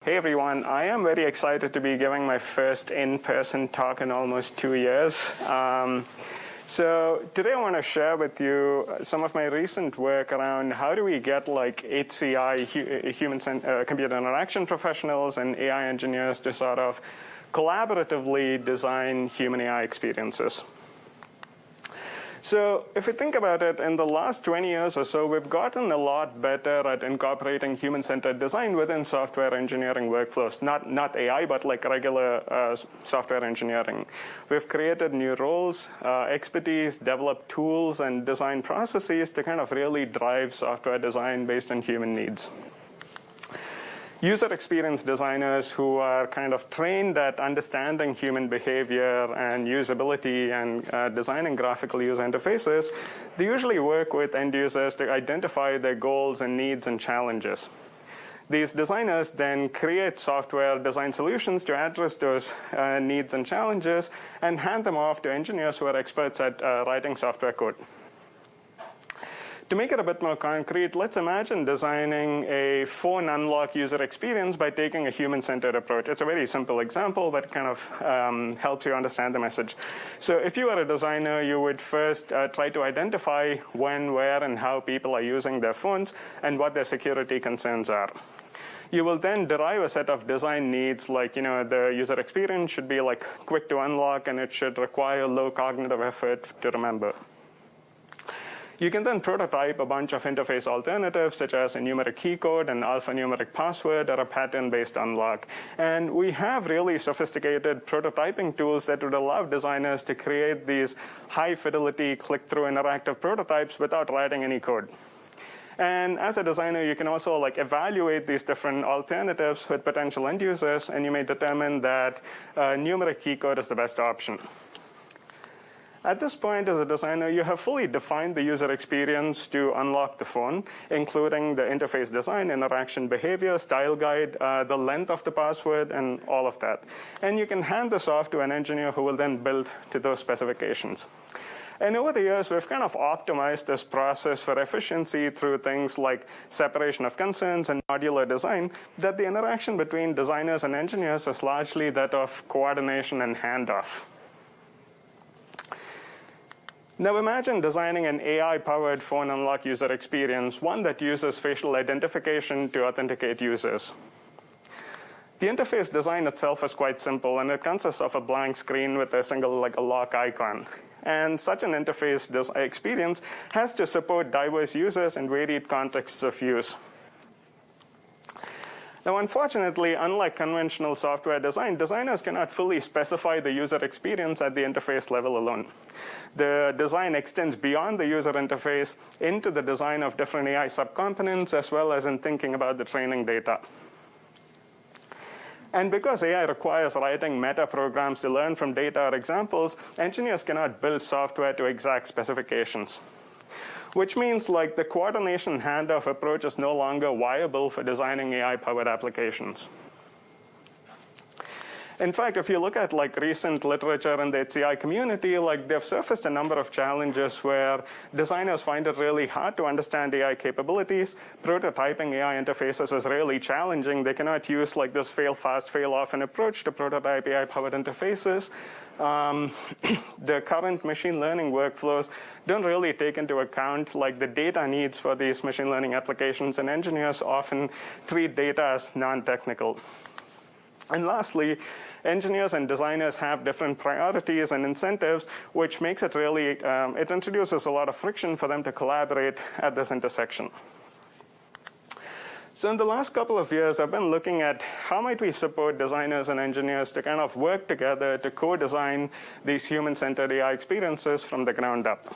Hey everyone, I am very excited to be giving my first in-person talk in almost 2 years. So today I want to share with you some of my recent work around how do we get like HCI, human-computer interaction professionals and AI engineers to sort of collaboratively design human AI experiences. So if you think about it, in the last 20 years or so, we've gotten a lot better at incorporating human-centered design within software engineering workflows. Not AI, but like regular software engineering. We've created new roles, expertise, developed tools, and design processes to kind of really drive software design based on human needs. User experience designers who are kind of trained at understanding human behavior and usability and designing graphical user interfaces, they usually work with end users to identify their goals and needs and challenges. These designers then create software design solutions to address those needs and challenges and hand them off to engineers who are experts at writing software code. To make it a bit more concrete, let's imagine designing a phone unlock user experience by taking a human-centered approach. It's a very simple example, but it kind of helps you understand the message. So if you are a designer, you would first try to identify when, where, and how people are using their phones and what their security concerns are. You will then derive a set of design needs, like the user experience should be like quick to unlock, and it should require low cognitive effort to remember. You can then prototype a bunch of interface alternatives, such as a numeric key code, an alphanumeric password, or a pattern-based unlock. And we have really sophisticated prototyping tools that would allow designers to create these high-fidelity, click-through interactive prototypes without writing any code. And as a designer, you can also evaluate these different alternatives with potential end users, and you may determine that numeric key code is the best option. At this point, as a designer, you have fully defined the user experience to unlock the phone, including the interface design, interaction behavior, style guide, the length of the password, and all of that. And you can hand this off to an engineer who will then build to those specifications. And over the years, we've kind of optimized this process for efficiency through things like separation of concerns and modular design, that the interaction between designers and engineers is largely that of coordination and handoff. Now imagine designing an AI-powered phone unlock user experience, one that uses facial identification to authenticate users. The interface design itself is quite simple, and it consists of a blank screen with a single a lock icon. And such an interface experience has to support diverse users and varied contexts of use. Now, unfortunately, unlike conventional software design, designers cannot fully specify the user experience at the interface level alone. The design extends beyond the user interface into the design of different AI subcomponents, as well as in thinking about the training data. And because AI requires writing meta programs to learn from data or examples, engineers cannot build software to exact specifications. Which means the coordination handoff approach is no longer viable for designing AI-powered applications. In fact, if you look at recent literature in the HCI community, they've surfaced a number of challenges where designers find it really hard to understand AI capabilities. Prototyping AI interfaces is really challenging. They cannot use this fail fast, fail often approach to prototype AI-powered interfaces. The current machine learning workflows don't really take into account the data needs for these machine learning applications, and engineers often treat data as non-technical. And lastly, engineers and designers have different priorities and incentives, which makes it really, it introduces a lot of friction for them to collaborate at this intersection. So in the last couple of years, I've been looking at how might we support designers and engineers to kind of work together to co-design these human-centered AI experiences from the ground up.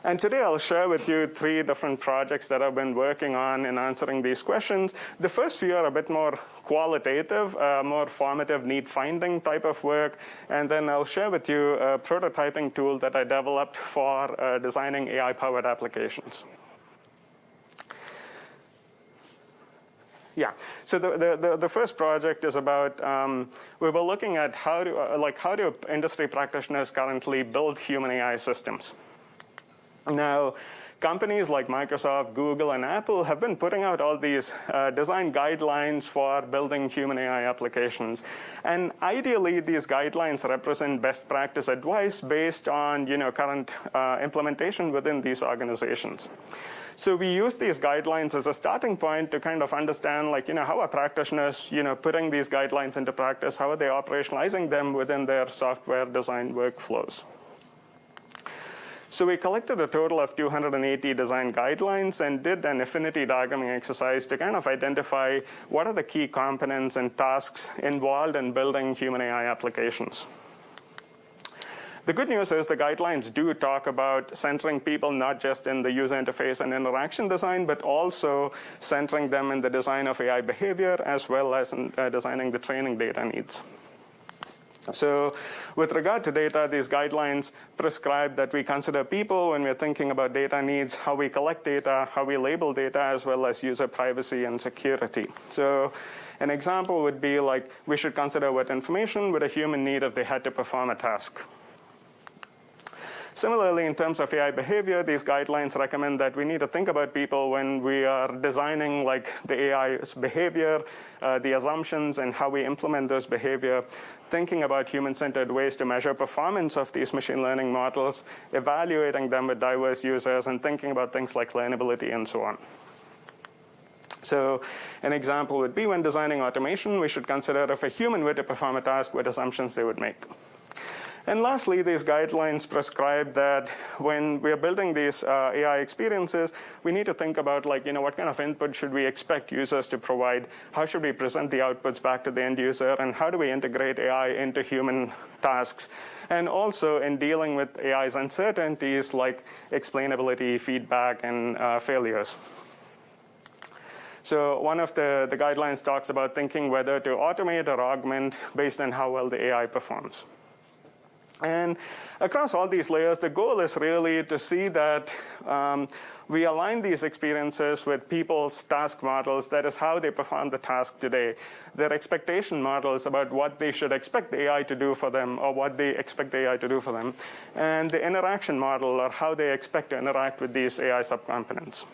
And today I'll share with you 3 different projects that I've been working on in answering these questions. The first few are a bit more qualitative, more formative need-finding type of work. And then I'll share with you a prototyping tool that I developed for designing AI-powered applications. Yeah, so the first project is about, we were looking at how do industry practitioners currently build human AI systems. Now, companies like Microsoft, Google, and Apple have been putting out all these design guidelines for building human AI applications. And ideally, these guidelines represent best practice advice based on current implementation within these organizations. So we use these guidelines as a starting point to kind of understand, how are practitioners, putting these guidelines into practice? How are they operationalizing them within their software design workflows? So we collected a total of 280 design guidelines and did an affinity diagramming exercise to kind of identify what are the key components and tasks involved in building human AI applications. The good news is the guidelines do talk about centering people not just in the user interface and interaction design, but also centering them in the design of AI behavior as well as in designing the training data needs. So with regard to data, these guidelines prescribe that we consider people when we're thinking about data needs, how we collect data, how we label data, as well as user privacy and security. So an example would be we should consider what information would a human need if they had to perform a task. Similarly, in terms of AI behavior, these guidelines recommend that we need to think about people when we are designing the AI's behavior, the assumptions, and how we implement those behavior, thinking about human-centered ways to measure performance of these machine learning models, evaluating them with diverse users, and thinking about things like learnability and so on. So an example would be when designing automation, we should consider if a human were to perform a task, what assumptions they would make. And lastly, these guidelines prescribe that when we are building these AI experiences, we need to think about what kind of input should we expect users to provide, how should we present the outputs back to the end user, and how do we integrate AI into human tasks. And also in dealing with AI's uncertainties like explainability, feedback, and failures. So one of the guidelines talks about thinking whether to automate or augment based on how well the AI performs. And across all these layers, the goal is really to see that we align these experiences with people's task models, that is how they perform the task today, their expectation models about what they should expect the AI to do for them or what they expect the AI to do for them, and the interaction model or how they expect to interact with these AI subcomponents.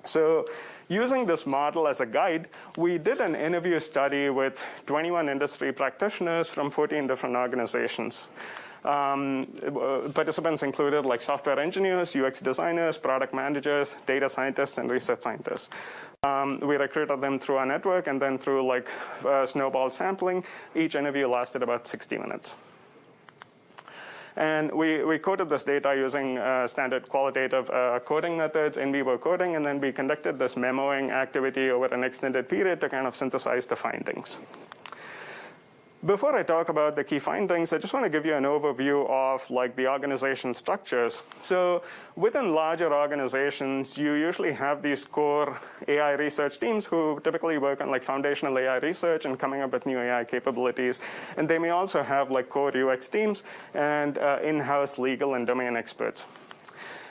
So using this model as a guide, we did an interview study with 21 industry practitioners from 14 different organizations. Participants included software engineers, UX designers, product managers, data scientists, and research scientists. We recruited them through our network and then through snowball sampling. Each interview lasted about 60 minutes. And we coded this data using standard qualitative coding methods, in vivo coding, and then we conducted this memoing activity over an extended period to kind of synthesize the findings. Before I talk about the key findings, I just want to give you an overview of the organization structures. So within larger organizations, you usually have these core AI research teams who typically work on foundational AI research and coming up with new AI capabilities. And they may also have core UX teams and in-house legal and domain experts.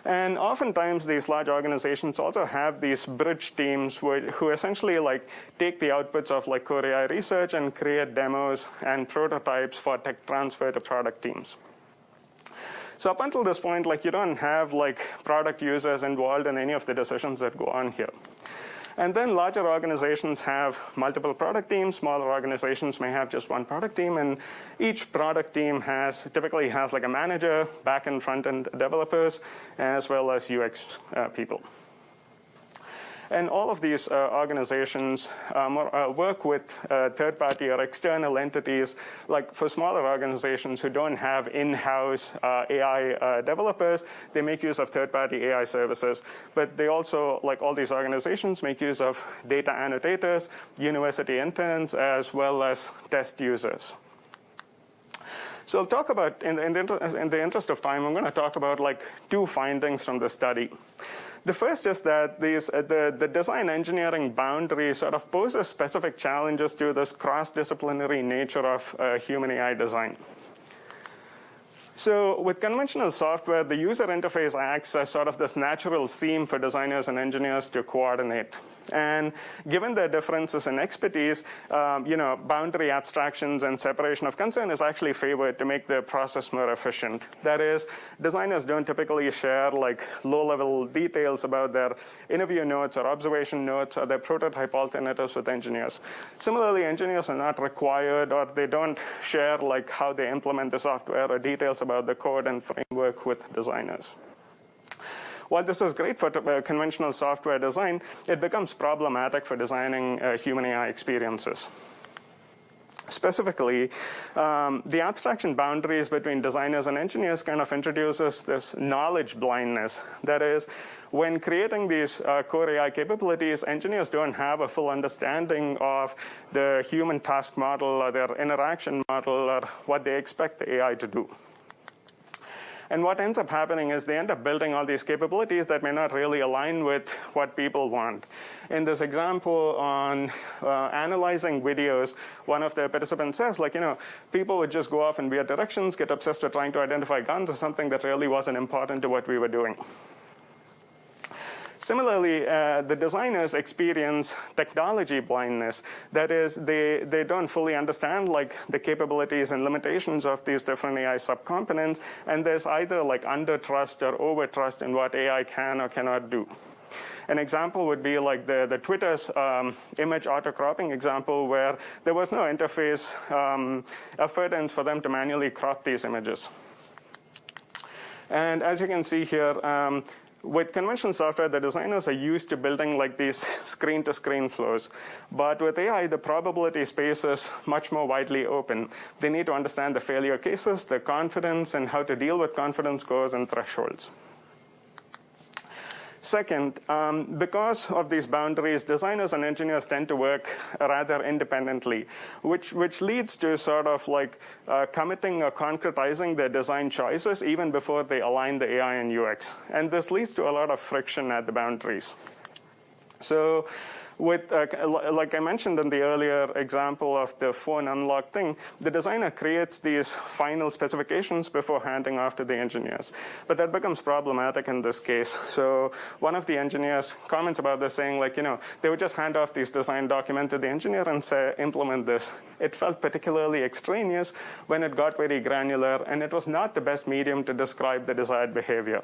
And oftentimes, these large organizations also have these bridge teams who essentially take the outputs of core AI research and create demos and prototypes for tech transfer to product teams. So up until this point, you don't have product users involved in any of the decisions that go on here. And then larger organizations have multiple product teams. Smaller organizations may have just one product team. And each product team typically has a manager, back and front end developers, as well as UX people. And all of these organizations work with third-party or external entities. For smaller organizations who don't have in-house AI developers, they make use of third-party AI services. But they also, all these organizations, make use of data annotators, university interns, as well as test users. So I'll talk about, in the interest of time, I'm going to talk about two findings from the study. The first is that the design engineering boundary sort of poses specific challenges to this cross-disciplinary nature of human AI design. So with conventional software, the user interface acts as sort of this natural seam for designers and engineers to coordinate. And given their differences in expertise, boundary abstractions and separation of concern is actually favored to make the process more efficient. That is, designers don't typically share like low-level details about their interview notes or observation notes or their prototype alternatives with engineers. Similarly, engineers are not required, or they don't share like how they implement the software or details about the code and framework with designers. While this is great for conventional software design, it becomes problematic for designing human AI experiences. Specifically, the abstraction boundaries between designers and engineers kind of introduces this knowledge blindness. That is, when creating these core AI capabilities, engineers don't have a full understanding of the human task model or their interaction model or what they expect the AI to do. And what ends up happening is they end up building all these capabilities that may not really align with what people want. In this example on analyzing videos, one of the participants says, people would just go off in weird directions, get obsessed with trying to identify guns or something that really wasn't important to what we were doing. Similarly, the designers experience technology blindness. That is, they don't fully understand the capabilities and limitations of these different AI subcomponents, and there's either under trust or over trust in what AI can or cannot do. An example would be like the Twitter's image auto-cropping example, where there was no interface affordances for them to manually crop these images. And as you can see here, with conventional software, the designers are used to building these screen-to-screen flows. But with AI, the probability space is much more widely open. They need to understand the failure cases, the confidence, and how to deal with confidence scores and thresholds. Second, because of these boundaries, designers and engineers tend to work rather independently, which leads to sort of committing or concretizing their design choices even before they align the AI and UX. And this leads to a lot of friction at the boundaries. So with, like I mentioned in the earlier example of the phone unlock thing, the designer creates these final specifications before handing off to the engineers. But that becomes problematic in this case. So one of the engineers comments about this, saying they would just hand off these design documents to the engineer and say, implement this. It felt particularly extraneous when it got very granular, and it was not the best medium to describe the desired behavior.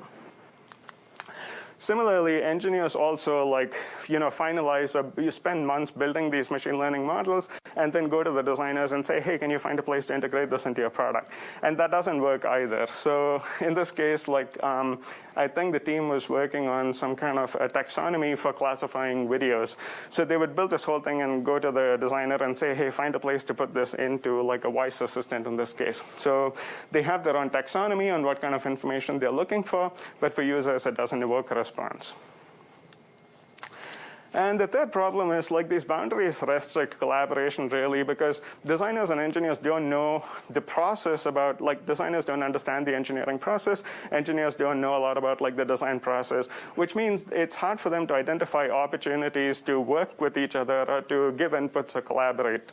Similarly, engineers also finalize, or you spend months building these machine learning models and then go to the designers and say, hey, can you find a place to integrate this into your product? And that doesn't work either. So in this case, I think the team was working on some kind of a taxonomy for classifying videos. So they would build this whole thing and go to the designer and say, hey, find a place to put this into a voice assistant in this case. So they have their own taxonomy on what kind of information they're looking for, but for users, it doesn't evoke a response. And the third problem is these boundaries restrict collaboration really, because designers and engineers don't know the process about, designers don't understand the engineering process, engineers don't know a lot about the design process, which means it's hard for them to identify opportunities to work with each other or to give inputs or collaborate.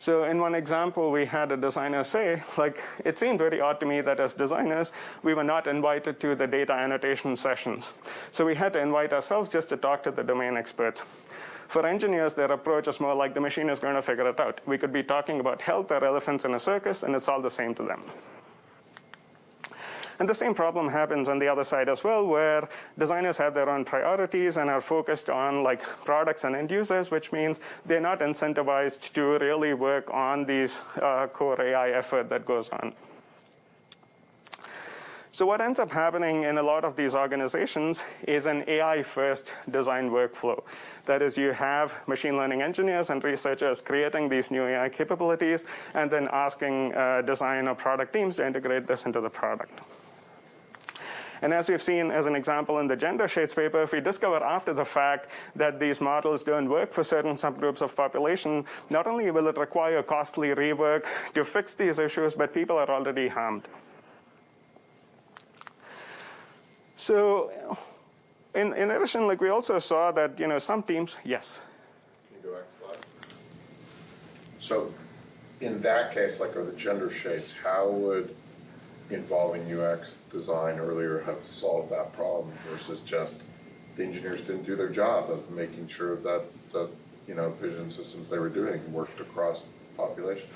So in one example, we had a designer say, it seemed very odd to me that as designers, we were not invited to the data annotation sessions. So we had to invite ourselves just to talk to the domain experts. For engineers, their approach is more like the machine is going to figure it out. We could be talking about health or elephants in a circus, and it's all the same to them. And the same problem happens on the other side as well, where designers have their own priorities and are focused on products and end users, which means they're not incentivized to really work on these core AI effort that goes on. So what ends up happening in a lot of these organizations is an AI-first design workflow. That is, you have machine learning engineers and researchers creating these new AI capabilities and then asking design or product teams to integrate this into the product. And as we've seen as an example in the gender shades paper, if we discover after the fact that these models don't work for certain subgroups of population, not only will it require costly rework to fix these issues, but people are already harmed. So in addition, we also saw that some teams, yes? Can you go back a slide? So in that case, like the gender shades, how would involving UX design earlier have solved that problem versus just the engineers didn't do their job of making sure that the vision systems they were doing worked across the population?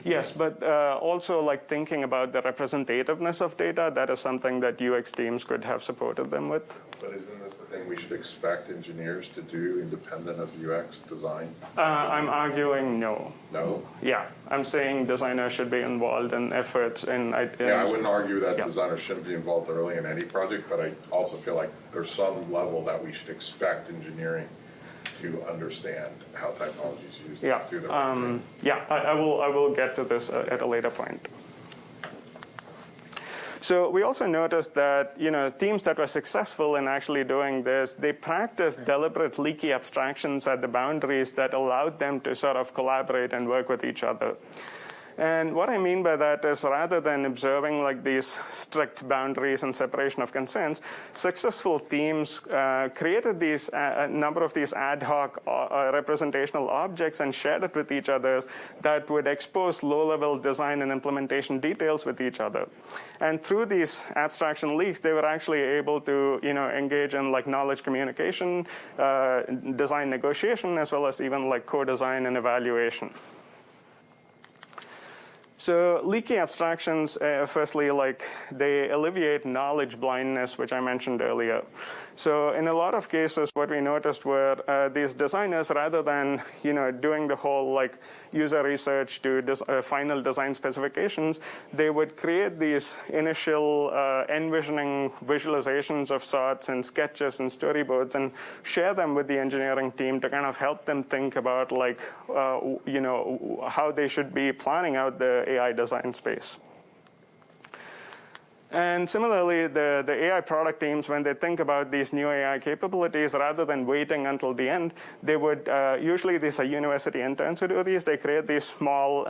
Yes, but also like thinking about the representativeness of data, that is something that UX teams could have supported them with. But isn't this the thing we should expect engineers to do independent of UX design? I'm arguing no. No? Yeah, I'm saying designers should be involved in efforts in... Yeah, I wouldn't argue that yeah. designers shouldn't be involved early in any project, but I also feel like there's some level that we should expect engineering to understand how technology is used to do their work. Yeah, I will get to this at a later point. So we also noticed that teams that were successful in actually doing this, they practiced deliberate leaky abstractions at the boundaries that allowed them to sort of collaborate and work with each other. And what I mean by that is rather than observing like these strict boundaries and separation of concerns, successful teams created these a number of these ad hoc representational objects and shared it with each other that would expose low-level design and implementation details with each other. And through these abstraction leaks, they were actually able to engage in like knowledge communication, design negotiation, as well as even like co-design and evaluation. So leaky abstractions, firstly, like they alleviate knowledge blindness, which I mentioned earlier. So in a lot of cases, what we noticed were these designers, rather than doing the whole like user research to final design specifications, they would create these initial envisioning visualizations of sorts and sketches and storyboards and share them with the engineering team to kind of help them think about like how they should be planning out the AI design space. And similarly, the AI product teams, when they think about these new AI capabilities, rather than waiting until the end, they would, usually these are university interns who do these, they create these small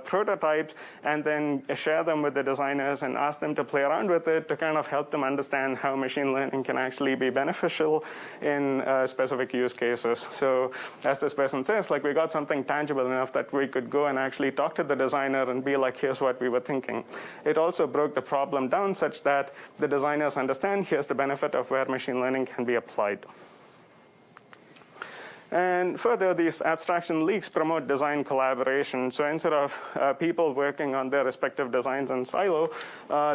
prototypes and then share them with the designers and ask them to play around with it to kind of help them understand how machine learning can actually be beneficial in specific use cases. So as this person says, like we got something tangible enough that we could go and actually talk to the designer and be like, here's what we were thinking. It also broke the problem down such that the designers understand here's the benefit of where machine learning can be applied. And further, these abstraction leaks promote design collaboration. So instead of people working on their respective designs in silo,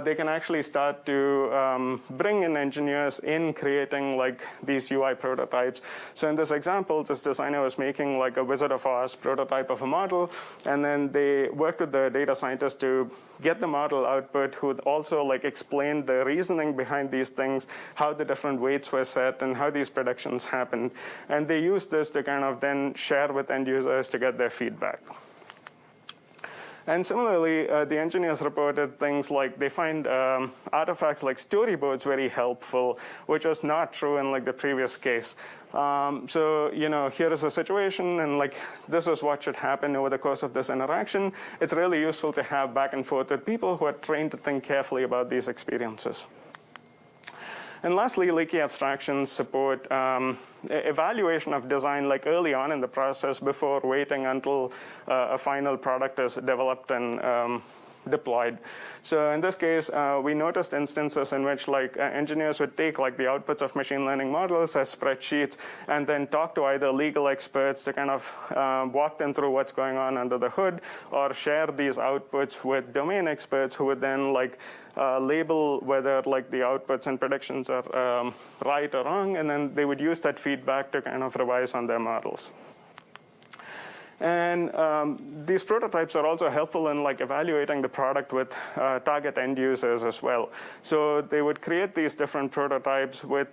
they can actually start to bring in engineers in creating like these UI prototypes. So in this example, this designer was making like a Wizard of Oz prototype of a model, and then they worked with the data scientist to get the model output, who also like explained the reasoning behind these things, how the different weights were set, and how these predictions happened. And they used this to kind of then share with end users to get their feedback. And similarly, the engineers reported things like they find artifacts like storyboards very helpful, which was not true in like the previous case. So here is a situation, and like this is what should happen over the course of this interaction. It's really useful to have back and forth with people who are trained to think carefully about these experiences. And lastly, leaky abstractions support evaluation of design like early on in the process before waiting until a final product is developed and deployed. So in this case, we noticed instances in which like engineers would take like the outputs of machine learning models as spreadsheets and then talk to either legal experts to kind of walk them through what's going on under the hood, or share these outputs with domain experts who would then like label whether like the outputs and predictions are right or wrong, and then they would use that feedback to kind of revise on their models. And these prototypes are also helpful in like evaluating the product with target end users as well. So they would create these different prototypes with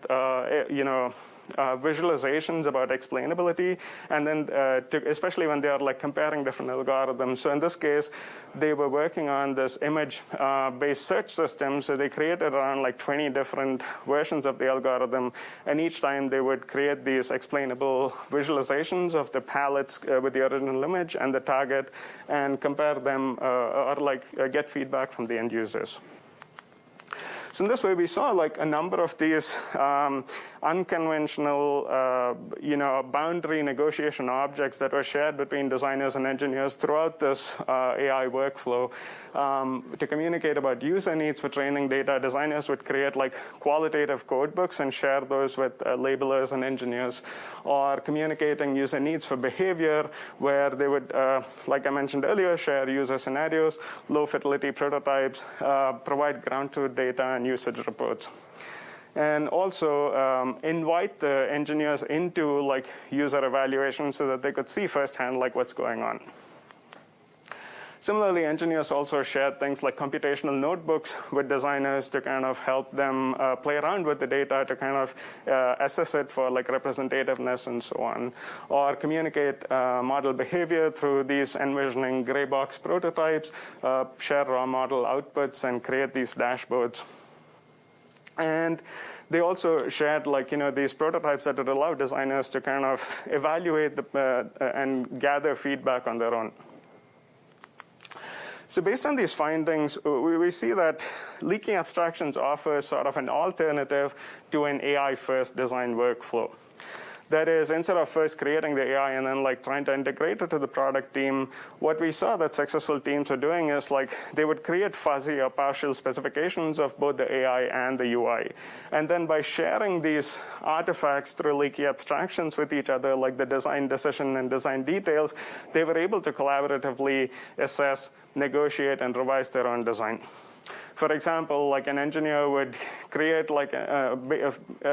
visualizations about explainability, and then especially when they are like comparing different algorithms. So in this case, they were working on this image-based search system. So they created around like 20 different versions of the algorithm, and each time they would create these explainable visualizations of the palettes with the original image and the target, and compare them or like get feedback from the end users. So in this way, we saw like a number of these unconventional, boundary negotiation objects that were shared between designers and engineers throughout this AI workflow to communicate about user needs for training data. Designers would create like qualitative code books and share those with labelers and engineers, or communicating user needs for behavior, where they would, like I mentioned earlier, share user scenarios, low fidelity prototypes, provide ground truth data and usage reports. And also invite the engineers into like user evaluation so that they could see firsthand like what's going on. Similarly, engineers also shared things like computational notebooks with designers to kind of help them play around with the data to kind of assess it for like representativeness and so on, or communicate model behavior through these envisioning gray box prototypes, share raw model outputs, and create these dashboards. And they also shared like, these prototypes that would allow designers to kind of evaluate and gather feedback on their own. So based on these findings, we see that Leaky Abstractions offers sort of an alternative to an AI-first design workflow. That is, instead of first creating the AI and then like trying to integrate it to the product team, what we saw that successful teams were doing is like they would create fuzzy or partial specifications of both the AI and the UI. And then by sharing these artifacts through Leaky Abstractions with each other, like the design decision and design details, they were able to collaboratively assess, negotiate, and revise their own design. For example, like an engineer would create like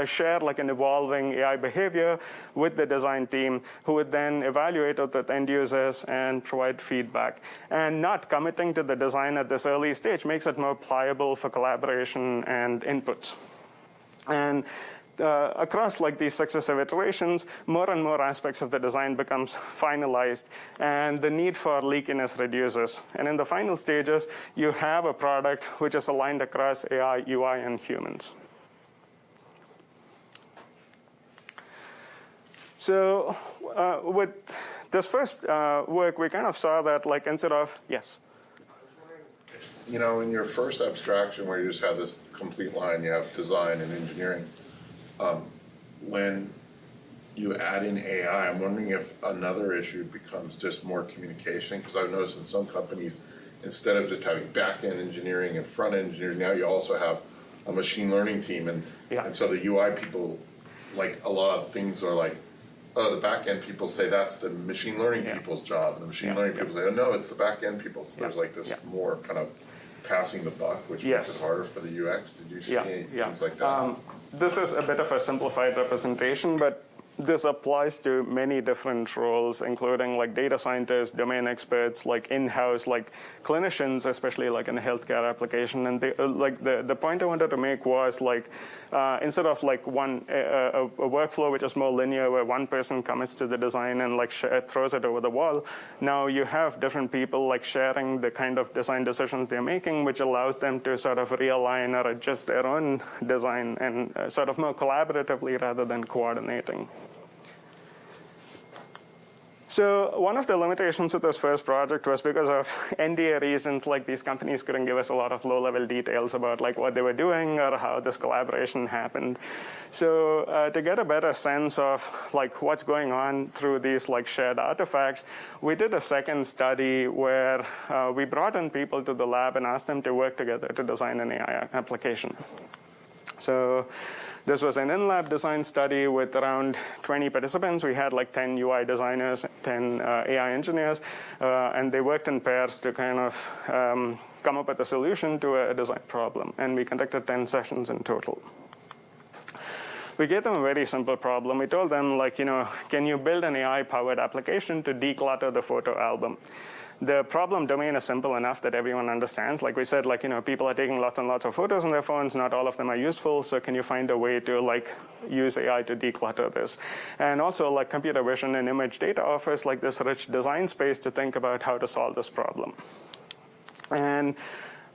share like an evolving AI behavior with the design team, who would then evaluate it with end users and provide feedback. And not committing to the design at this early stage makes it more pliable for collaboration and inputs. And across like these successive iterations, more and more aspects of the design becomes finalized, and the need for leakiness reduces. And in the final stages, you have a product which is aligned across AI, UI, and humans. So with this first work, we kind of saw that like instead of, yes? In your first abstraction where you just have this complete line, you have design and engineering. When you add in AI, I'm wondering if another issue becomes just more communication, because I've noticed in some companies, instead of just having back-end engineering and front-end engineering, now you also have a machine learning team, and so the UI people, like a lot of things are like, oh, the back-end people say that's the machine learning people's job, and the machine learning people say, oh, no, it's the back-end people. So there's like this more kind of passing the buck, which makes it harder for the UX. Did you see any things like that? This is a bit of a simplified representation, but this applies to many different roles, including like data scientists, domain experts, like in-house, like clinicians, especially like in a healthcare application. And they, like the point I wanted to make was like instead of like a workflow which is more linear, where one person commits to the design and like throws it over the wall, now you have different people like sharing the kind of design decisions they're making, which allows them to sort of realign or adjust their own design and sort of more collaboratively rather than coordinating. So one of the limitations with this first project was because of NDA reasons, like these companies couldn't give us a lot of low-level details about like what they were doing or how this collaboration happened. So to get a better sense of like what's going on through these like shared artifacts, we did a second study where we brought in people to the lab and asked them to work together to design an AI application. So this was an in-lab design study with around 20 participants. We had like 10 UI designers, 10 AI engineers, and they worked in pairs to kind of come up with a solution to a design problem. And we conducted 10 sessions in total. We gave them a very simple problem. We told them, like, can you build an AI-powered application to declutter the photo album? The problem domain is simple enough that everyone understands. Like we said, like, people are taking lots and lots of photos on their phones. Not all of them are useful. So can you find a way to like use AI to declutter this? And also, like, computer vision and image data offers like this rich design space to think about how to solve this problem. And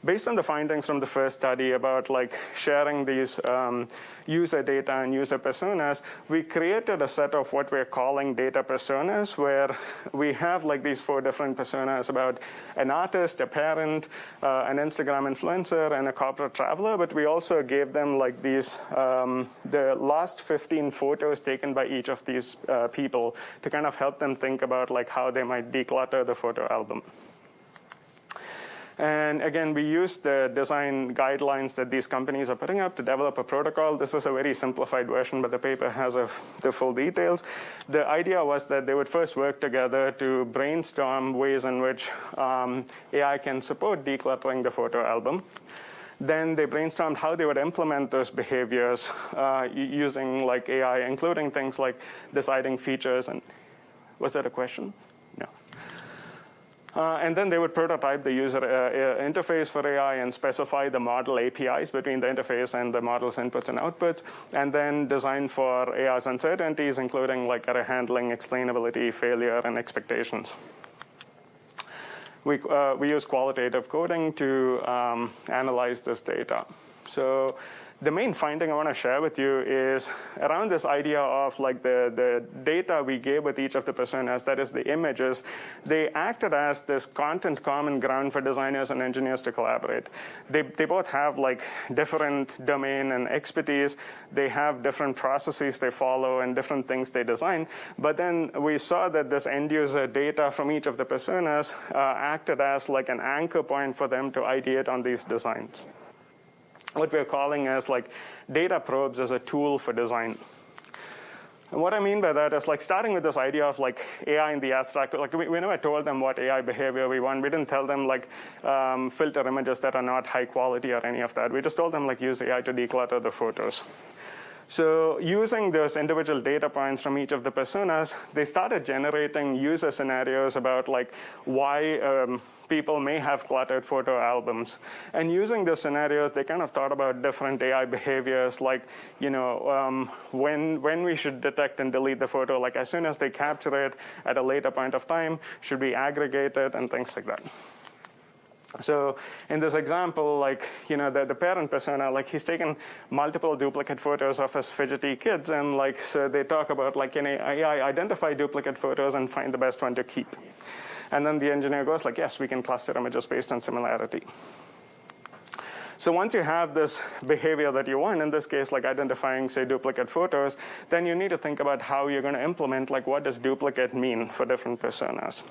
based on the findings from the first study about like sharing these user data and user personas, we created a set of what we're calling data personas, where we have like these 4 different personas about an artist, a parent, an Instagram influencer, and a corporate traveler. But we also gave them like these, the last 15 photos taken by each of these people to kind of help them think about like how they might declutter the photo album. And again, we used the design guidelines that these companies are putting up to develop a protocol. This is a very simplified version, but the paper has the full details. The idea was that they would first work together to brainstorm ways in which AI can support decluttering the photo album. Then they brainstormed how they would implement those behaviors using like AI, including things like deciding features. And was that a question? No. And then they would prototype the user interface for AI and specify the model APIs between the interface and the model's inputs and outputs, and then design for AI's uncertainties, including like error handling, explainability, failure, and expectations. We use qualitative coding to analyze this data. So the main finding I want to share with you is around this idea of like the data we gave with each of the personas, that is the images. They acted as this content common ground for designers and engineers to collaborate. They both have like different domain and expertise. They have different processes they follow and different things they design. But then we saw that this end user data from each of the personas acted as like an anchor point for them to ideate on these designs. What we're calling as like data probes as a tool for design. And what I mean by that is like starting with this idea of like AI in the abstract. Like we never told them what AI behavior we want. We didn't tell them like filter images that are not high quality or any of that. We just told them like use AI to declutter the photos. So using those individual data points from each of the personas, they started generating user scenarios about like why people may have cluttered photo albums. And using those scenarios, they kind of thought about different AI behaviors, like when we should detect and delete the photo, like as soon as they capture it at a later point of time, should we aggregate it and things like that. So in this example, like, the parent persona, like he's taken multiple duplicate photos of his fidgety kids, and like, so they talk about like, can AI identify duplicate photos and find the best one to keep? And then the engineer goes like, yes, we can cluster images based on similarity. So once you have this behavior that you want, in this case, like identifying, say, duplicate photos, then you need to think about how you're going to implement, like, what does duplicate mean for different personas.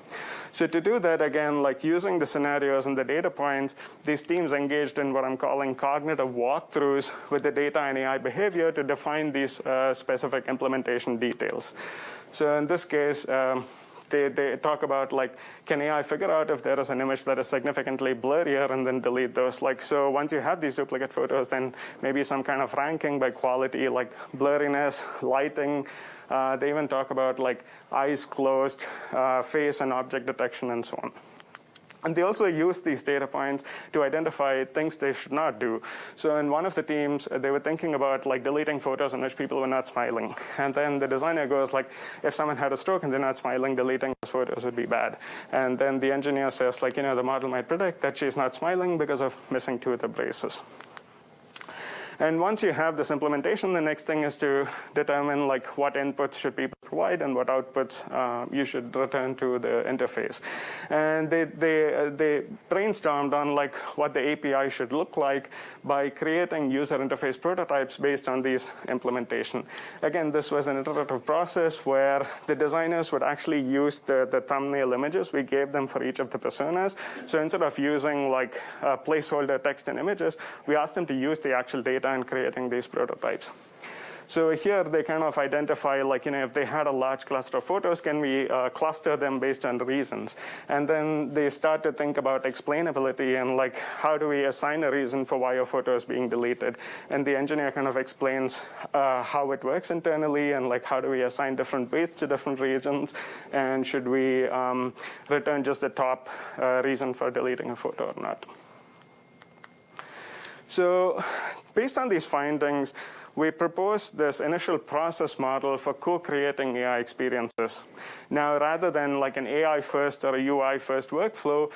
So to do that, again, like using the scenarios and the data points, these teams engaged in what I'm calling cognitive walkthroughs with the data and AI behavior to define these specific implementation details. So in this case, they talk about like, can AI figure out if there is an image that is significantly blurrier and then delete those? Like, so once you have these duplicate photos, then maybe some kind of ranking by quality, like blurriness, lighting. They even talk about like eyes closed, face and object detection, and so on. And they also use these data points to identify things they should not do. So in one of the teams, they were thinking about like deleting photos in which people were not smiling. And then the designer goes like, if someone had a stroke and they're not smiling, deleting those photos would be bad. And then the engineer says like, the model might predict that she's not smiling because of missing 2 of the braces. And once you have this implementation, the next thing is to determine like what inputs should people provide and what outputs you should return to the interface. And they brainstormed on like what the API should look like by creating user interface prototypes based on these implementation. Again, this was an iterative process where the designers would actually use the thumbnail images we gave them for each of the personas. So instead of using like placeholder text and images, we asked them to use the actual data in creating these prototypes. So here they kind of identify like, if they had a large cluster of photos, can we cluster them based on reasons? And then they start to think about explainability and like, how do we assign a reason for why a photo is being deleted? And the engineer kind of explains how it works internally and like, how do we assign different weights to different reasons? And should we return just the top reason for deleting a photo or not? So based on these findings, we proposed this initial process model for co-creating AI experiences. Now, rather than like an AI first or a UI first workflow,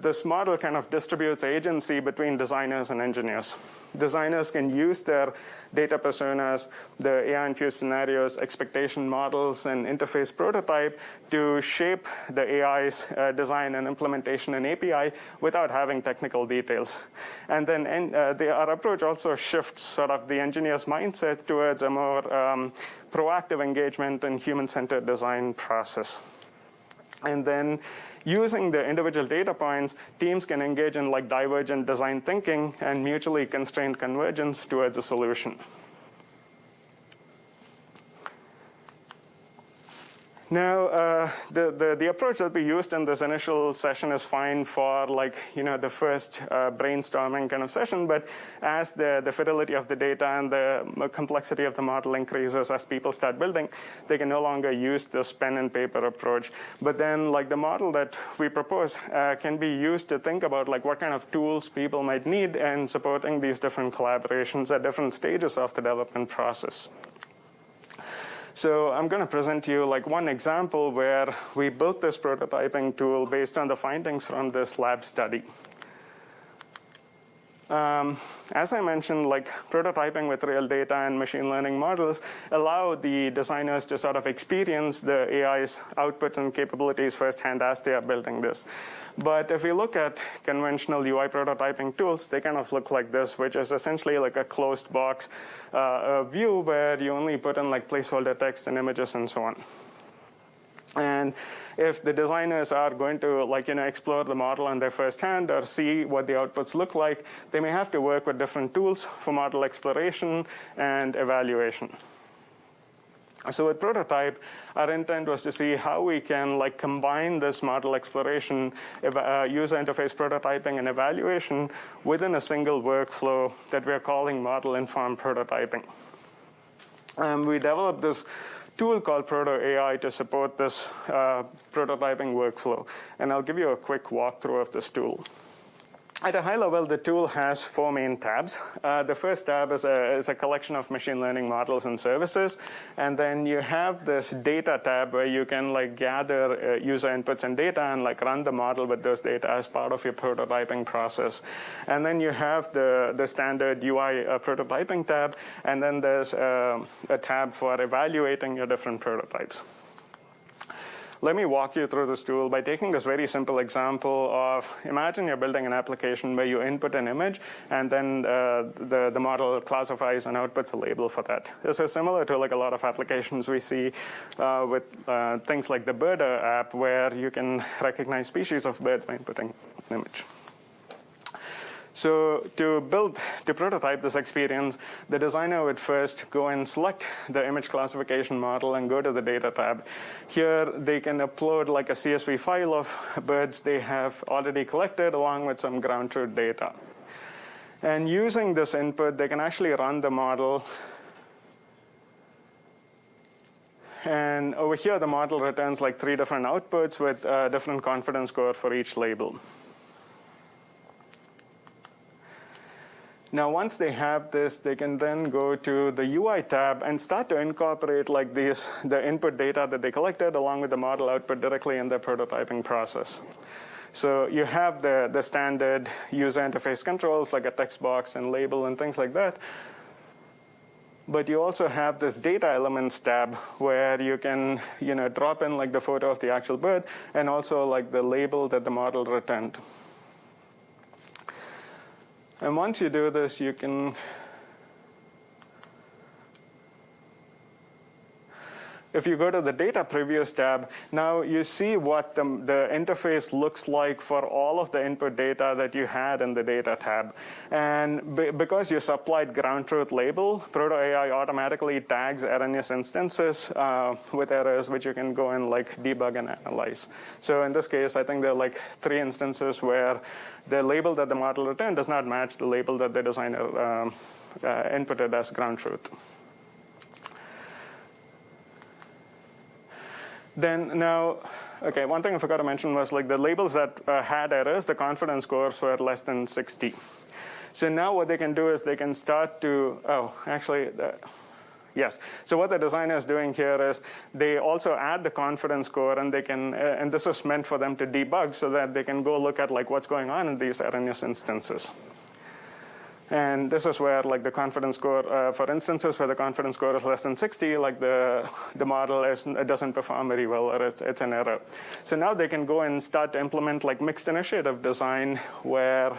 this model kind of distributes agency between designers and engineers. Designers can use their data personas, the AI-infused scenarios, expectation models, and interface prototype to shape the AI's design and implementation and API without having technical details. And then our approach also shifts sort of the engineer's mindset towards a more proactive engagement in human-centered design process. And then using the individual data points, teams can engage in like divergent design thinking and mutually constrained convergence towards a solution. Now, the approach that we used in this initial session is fine for like, the first brainstorming kind of session, but as the fidelity of the data and the complexity of the model increases as people start building, they can no longer use this pen and paper approach. But then like the model that we propose can be used to think about like what kind of tools people might need in supporting these different collaborations at different stages of the development process. So I'm going to present to you like one example where we built this prototyping tool based on the findings from this lab study. As I mentioned, like prototyping with real data and machine learning models allow the designers to sort of experience the AI's output and capabilities firsthand as they are building this. But if we look at conventional UI prototyping tools, they kind of look like this, which is essentially like a closed box view where you only put in like placeholder text and images and so on. And if the designers are going to like, explore the model on their first hand or see what the outputs look like, they may have to work with different tools for model exploration and evaluation. So with Prototype, our intent was to see how we can like combine this model exploration, user interface prototyping, and evaluation within a single workflow that we're calling model-informed prototyping. We developed this tool called Proto AI to support this prototyping workflow. And I'll give you a quick walkthrough of this tool. At a high level, the tool has 4 main tabs. The first tab is a collection of machine learning models and services. And then you have this data tab where you can like gather user inputs and data and like run the model with those data as part of your prototyping process. And then you have the standard UI prototyping tab. And then there's a tab for evaluating your different prototypes. Let me walk you through this tool by taking this very simple example of, imagine you're building an application where you input an image, and then the model classifies and outputs a label for that. This is similar to like a lot of applications we see with things like the Birder app, where you can recognize species of birds by inputting an image. So to prototype this experience, the designer would first go and select the image classification model and go to the data tab. Here, they can upload like a CSV file of birds they have already collected along with some ground truth data. And using this input, they can actually run the model. And over here, the model returns like 3 different outputs with a different confidence score for each label. Now, once they have this, they can then go to the UI tab and start to incorporate like the input data that they collected along with the model output directly in their prototyping process. So you have the standard user interface controls like a text box and label and things like that. But you also have this data elements tab where you can drop in like the photo of the actual bird and also like the label that the model returned. And once you do this, you can if you go to the data previews tab, now you see what the interface looks like for all of the input data that you had in the data tab. And because you supplied ground truth label, Proto AI automatically tags erroneous instances with errors, which you can go and like debug and analyze. So in this case, I think there are like 3 instances where the label that the model returned does not match the label that the designer inputted as ground truth. Then now, okay, one thing I forgot to mention was like the labels that had errors, the confidence scores were less than 60. So now what they can do is they can start to, yes. So what the designer is doing here is they also add the confidence score, and they can, and this is meant for them to debug so that they can go look at like what's going on in these erroneous instances. And this is where like the confidence score, for instances where the confidence score is less than 60, like the model doesn't perform very well, or it's an error. So now they can go and start to implement like mixed initiative design, where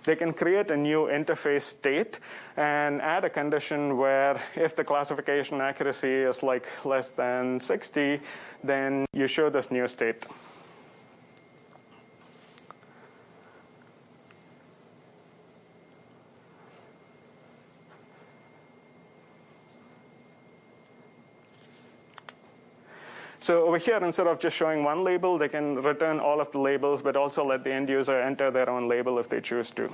they can create a new interface state and add a condition where if the classification accuracy is like less than 60, then you show this new state. So over here, instead of just showing one label, they can return all of the labels, but also let the end user enter their own label if they choose to.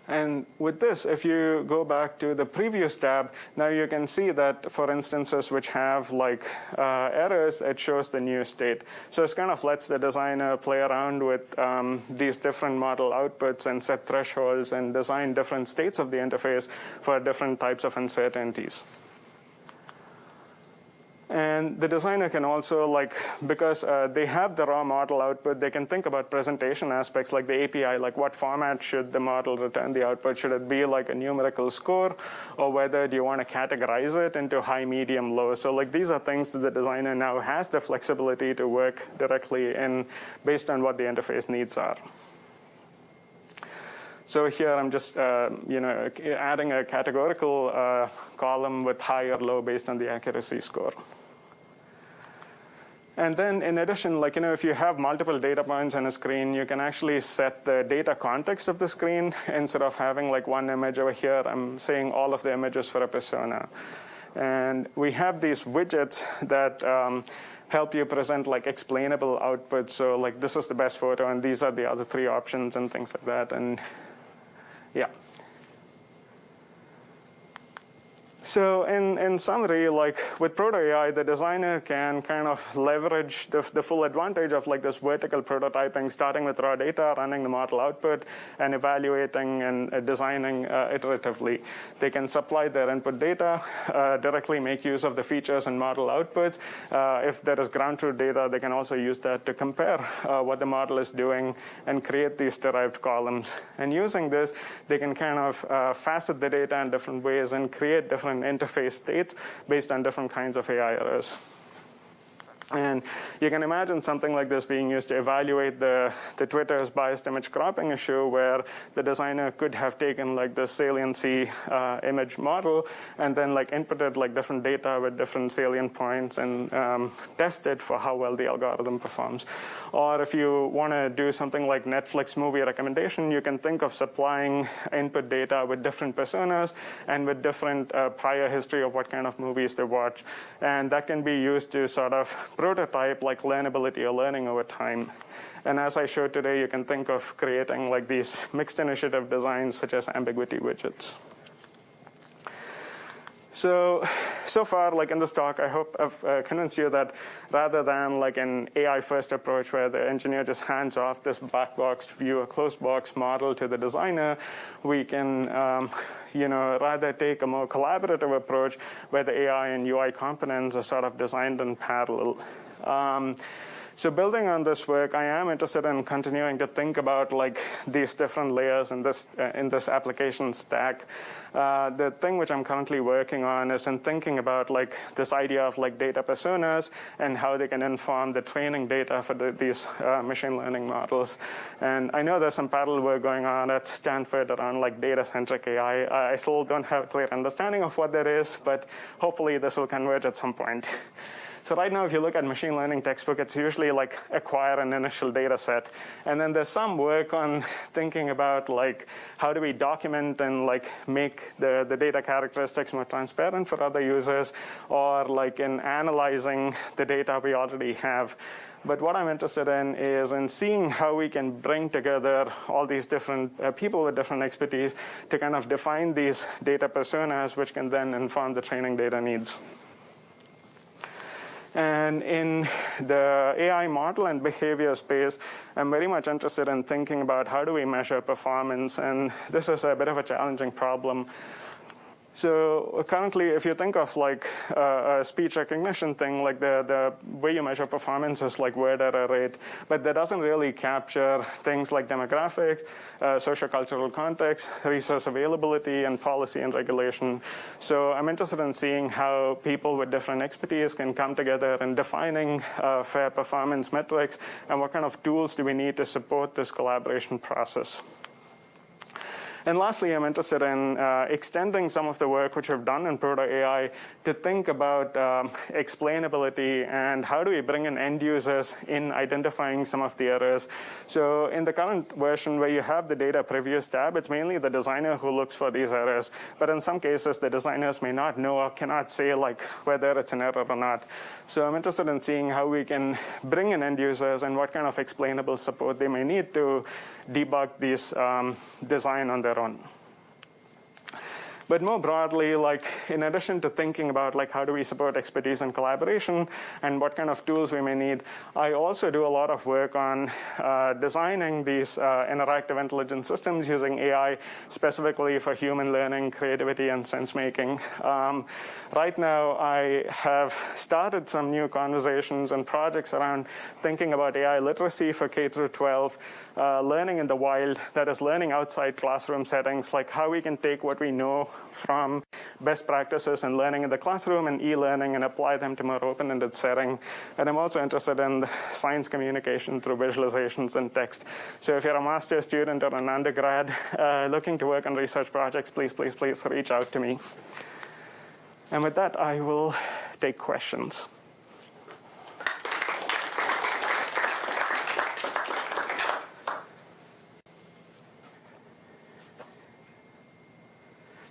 And with this, if you go back to the previous tab, now you can see that for instances which have like errors, it shows the new state. So it kind of lets the designer play around with these different model outputs and set thresholds and design different states of the interface for different types of uncertainties. And the designer can also, like, because they have the raw model output, they can think about presentation aspects like the API, like what format should the model return the output? Should it be like a numerical score, or whether do you want to categorize it into high, medium, low? So like these are things that the designer now has the flexibility to work directly in based on what the interface needs are. So here I'm just adding a categorical column with high or low based on the accuracy score. And then in addition, like, if you have multiple data points on a screen, you can actually set the data context of the screen. Instead of having like one image over here, I'm saying all of the images for a persona. And we have these widgets that help you present like explainable output. So like this is the best photo, and these are the other three options and things like that. And yeah. So in summary, like with Proto AI, the designer can kind of leverage the full advantage of like this vertical prototyping, starting with raw data, running the model output, and evaluating and designing iteratively. They can supply their input data, directly make use of the features and model outputs. If there is ground truth data, they can also use that to compare what the model is doing and create these derived columns. And using this, they can kind of facet the data in different ways and create different interface states based on different kinds of AI errors. And you can imagine something like this being used to evaluate the Twitter's biased image cropping issue, where the designer could have taken like the saliency image model and then like inputted like different data with different salient points and tested for how well the algorithm performs. Or if you want to do something like Netflix movie recommendation, you can think of supplying input data with different personas and with different prior history of what kind of movies they watch. And that can be used to sort of prototype like learnability or learning over time. And as I showed today, you can think of creating like these mixed initiative designs such as ambiguity widgets. So far, like in this talk, I hope I've convinced you that rather than like an AI-first approach where the engineer just hands off this black box view, a closed box model to the designer, we can rather take a more collaborative approach where the AI and UI components are sort of designed in parallel. So building on this work, I am interested in continuing to think about like these different layers in this application stack. The thing which I'm currently working on is in thinking about like this idea of like data personas and how they can inform the training data for these machine learning models. And I know there's some parallel work going on at Stanford around like data-centric AI. I still don't have a clear understanding of what that is, but hopefully this will converge at some point. So right now, if you look at machine learning textbook, it's usually like acquire an initial data set. And then there's some work on thinking about like how do we document and like make the data characteristics more transparent for other users, or like in analyzing the data we already have. But what I'm interested in is in seeing how we can bring together all these different people with different expertise to kind of define these data personas, which can then inform the training data needs. And in the AI model and behavior space, I'm very much interested in thinking about how do we measure performance. And this is a bit of a challenging problem. So currently, if you think of like a speech recognition thing, like the way you measure performance is like word error rate, but that doesn't really capture things like demographics, sociocultural context, resource availability, and policy and regulation. So I'm interested in seeing how people with different expertise can come together in defining fair performance metrics, and what kind of tools do we need to support this collaboration process. And lastly, I'm interested in extending some of the work which we've done in Proto-AI to think about explainability and how do we bring in end users in identifying some of the errors. So in the current version where you have the data previews tab, it's mainly the designer who looks for these errors. But in some cases, the designers may not know or cannot say like whether it's an error or not. So I'm interested in seeing how we can bring in end users and what kind of explainable support they may need to debug these design on their own. But more broadly, like in addition to thinking about like how do we support expertise and collaboration and what kind of tools we may need, I also do a lot of work on designing these interactive intelligent systems using AI specifically for human learning, creativity, and sense making. Right now, I have started some new conversations and projects around thinking about AI literacy for K through 12, learning in the wild, that is learning outside classroom settings, like how we can take what we know from best practices and learning in the classroom and e-learning and apply them to more open-ended setting. And I'm also interested in science communication through visualizations and text. So if you're a master's student or an undergrad looking to work on research projects, please, please, please reach out to me. And with that, I will take questions.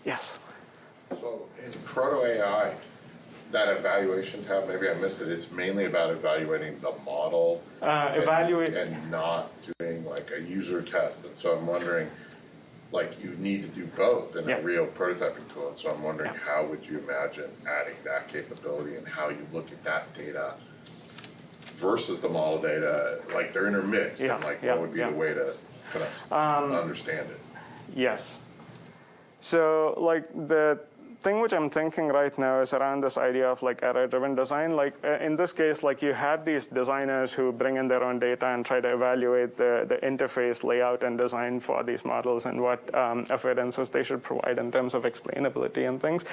Yes. So in Proto-AI, that evaluation tab, maybe I missed it, it's mainly about evaluating the model and not doing like a user test. And so I'm wondering, like you need to do both in a real prototyping tool. And so I'm wondering how would you imagine adding that capability and how you look at that data versus the model data, like they're intermixed, and like what would be the way to kind of understand it? Yes. So like the thing which I'm thinking right now is around this idea of like error-driven design. Like in this case, like you have these designers who bring in their own data and try to evaluate the interface layout and design for these models and what affordances they should provide in terms of explainability and things.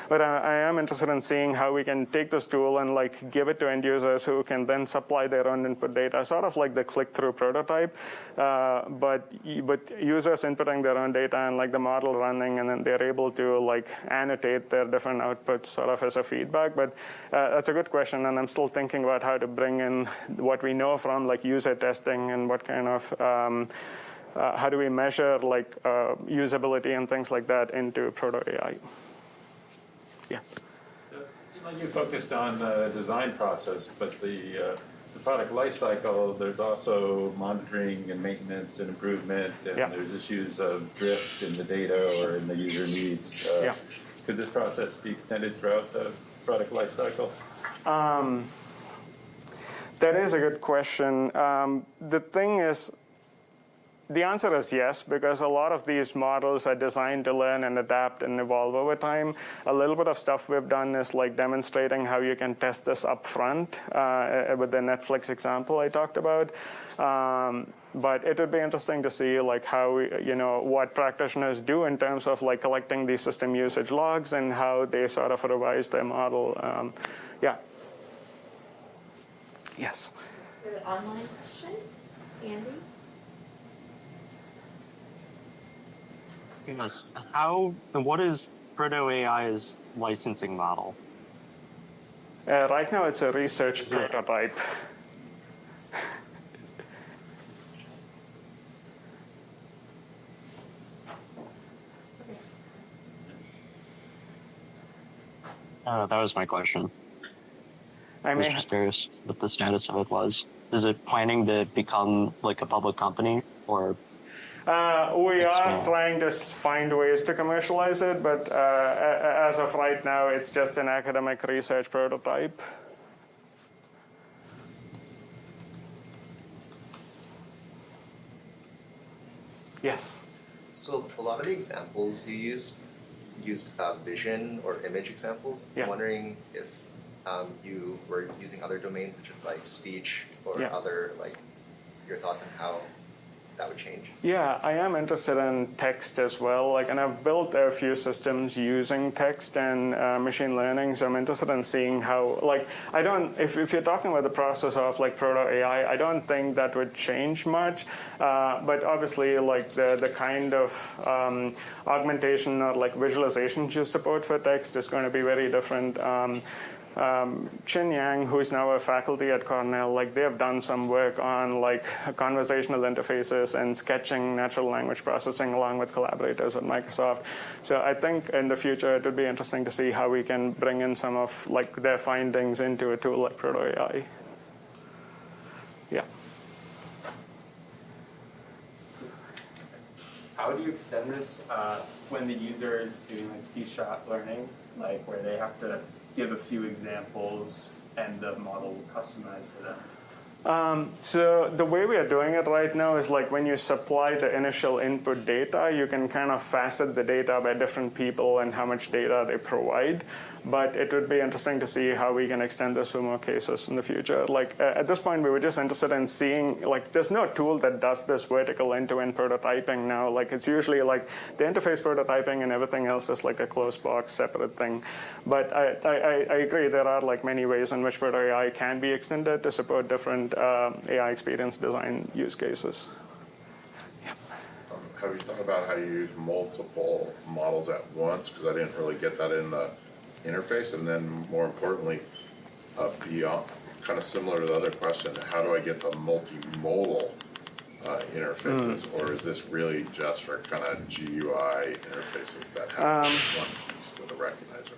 But I am interested in seeing how we can take this tool and like give it to end users who can then supply their own input data, sort of like the click-through prototype, but users inputting their own data and like the model running, and then they're able to like annotate their different outputs sort of as a feedback. But that's a good question, and I'm still thinking about how to bring in what we know from like user testing and what kind of how do we measure like usability and things like that into Proto-AI. Yeah. It seems like you focused on the design process, but the product lifecycle, there's also monitoring and maintenance and improvement, and there's issues of drift in the data or in the user needs. Could this process be extended throughout the product lifecycle? That is a good question. The thing is, the answer is yes, because a lot of these models are designed to learn and adapt and evolve over time. A little bit of stuff we've done is like demonstrating how you can test this up front with the Netflix example I talked about. But it would be interesting to see like how what practitioners do in terms of like collecting these system usage logs and how they sort of revise their model. Yes. We have an online question, Andy. Yes. What is Proto-AI's licensing model? Right now, it's a research prototype. That was my question. I was may just curious what the status of it was. Is it planning to become like a public company or? we are Expand. trying to find ways to commercialize it, but as of right now, it's just an academic research prototype. Yes. So a lot of the examples you used vision or image examples. Yeah. I'm wondering if you were using other domains such as like speech or Yeah. other, like, your thoughts on how that would change. Yeah, I am interested in text as well. And I've built a few systems using text and machine learning. So I'm interested in seeing how, if you're talking about the process of like proto AI, I don't think that would change much. But obviously, like the kind of augmentation or like visualization you support for text is going to be very different. Chin Yang, who is now a faculty at Cornell, like they have done some work on like conversational interfaces and sketching natural language processing along with collaborators at Microsoft. So I think in the future it would be interesting to see how we can bring in some of like their findings into a tool like Proto AI. Yeah. How do you extend this when the user is doing like feature learning, like where they have to give a few examples and the model will customize to them? So the way we are doing it right now is like when you supply the initial input data, you can kind of facet the data by different people and how much data they provide. But it would be interesting to see how we can extend this to more cases in the future. Like at this point, we were just interested in seeing, like there's no tool that does this vertical end-to-end prototyping now. Like it's usually like the interface prototyping and everything else is like a closed box, separate thing. But I agree there are like many ways in which Proto AI can be extended to support different AI experience design use cases. Have you thought about how you use multiple models at once? Because I didn't really get that in the interface. And then more importantly, beyond, kind of similar to the other question, how do I get the multimodal interfaces? Or is this really just for kind of GUI interfaces that have one piece with a recognizer?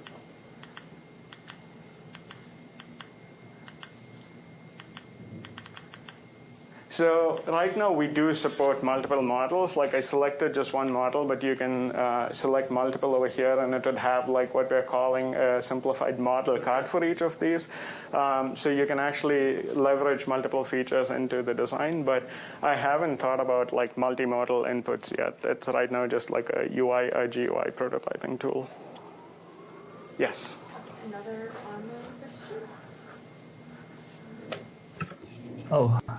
So right now we do support multiple models. Like I selected just one model, but you can select multiple over here, and it would have like what we're calling a simplified model card for each of these. So you can actually leverage multiple features into the design, but I haven't thought about like multimodal inputs yet. It's right now just like a UI, a GUI prototyping tool. Yes. Another online question?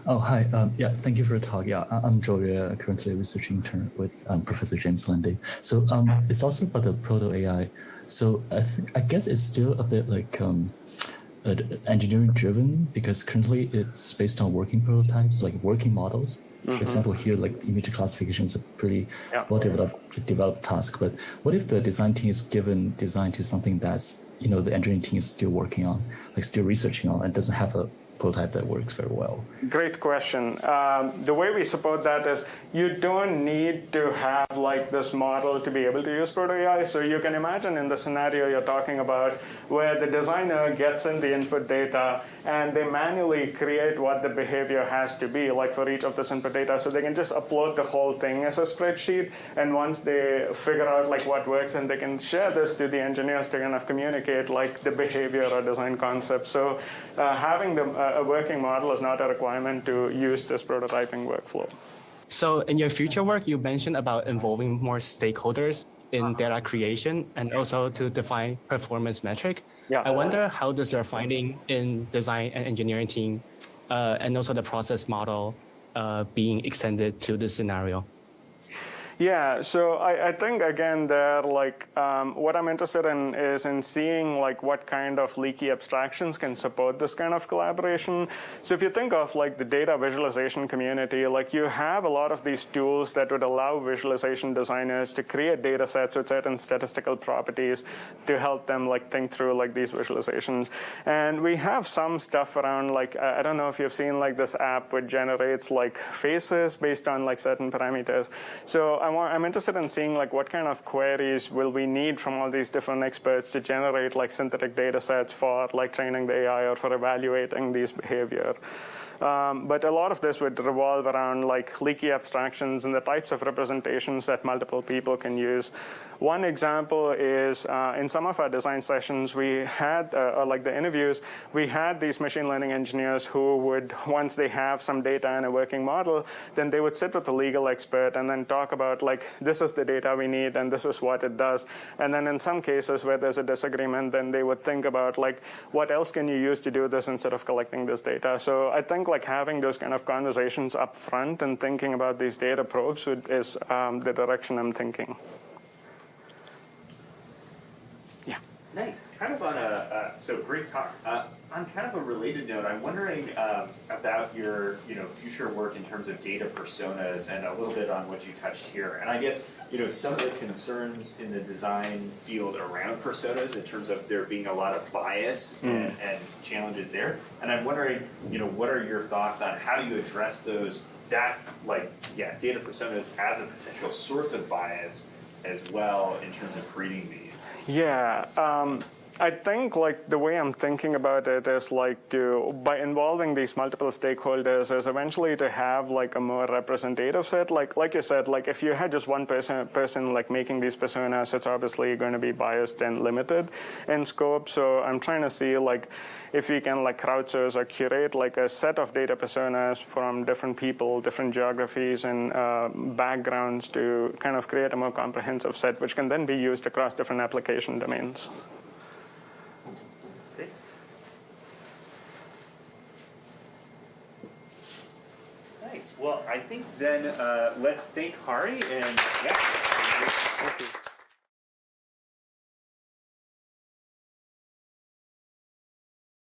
Hi. Yeah, thank you for the talk. Yeah, I'm Joey, currently a research intern with Professor James Lindy. So it's also about the Proto AI. So I guess it's still a bit like engineering driven because currently it's based on working prototypes, like working models. For example, here, like image classification is a pretty well developed task. But what if the design team is given design to something that's, the engineering team is still working on, like still researching on, and doesn't have a prototype that works very well? Great question. The way we support that is you don't need to have like this model to be able to use Proto AI. So you can imagine in the scenario you're talking about where the designer gets in the input data and they manually create what the behavior has to be like for each of this input data. So they can just upload the whole thing as a spreadsheet. And once they figure out like what works, and they can share this to the engineers to kind of communicate like the behavior or design concept. So having a working model is not a requirement to use this prototyping workflow. So in your future work, you mentioned about involving more stakeholders in data creation and also to define performance metric. Yeah. I wonder how does your finding in design and engineering team and also the process model being extended to this scenario? Yeah, so I think again there, like what I'm interested in is in seeing like what kind of leaky abstractions can support this kind of collaboration. So if you think of like the data visualization community, like you have a lot of these tools that would allow visualization designers to create data sets with certain statistical properties to help them like think through like these visualizations. And we have some stuff around like, I don't know if you've seen like this app which generates like faces based on like certain parameters. So I'm interested in seeing like what kind of queries will we need from all these different experts to generate like synthetic data sets for like training the AI or for evaluating these behavior. But a lot of this would revolve around like leaky abstractions and the types of representations that multiple people can use. One example is in some of our design sessions, we had, like the interviews, we had these machine learning engineers who would, once they have some data in a working model, then they would sit with a legal expert and then talk about like, this is the data we need and this is what it does. And then in some cases where there's a disagreement, then they would think about like, what else can you use to do this instead of collecting this data? So I think like having those kind of conversations up front and thinking about these data probes is the direction I'm thinking. Yeah. Nice. Kind of on so great talk. On kind of a related note, I'm wondering about your future work in terms of data personas and a little bit on what you touched here. And I guess some of the concerns in the design field around personas in terms of there being a lot of bias and challenges there. And I'm wondering, what are your thoughts on how do you address data personas as a potential source of bias as well in terms of creating these? Yeah. I think like the way I'm thinking about it is like by involving these multiple stakeholders is eventually to have like a more representative set. Like you said, like if you had just one person like making these personas, it's obviously going to be biased and limited in scope. So I'm trying to see like if we can like crowdsource or curate like a set of data personas from different people, different geographies and backgrounds to kind of create a more comprehensive set, which can then be used across different application domains. Thanks. Nice. Well, I think then let's thank Hari and yeah. Thank you.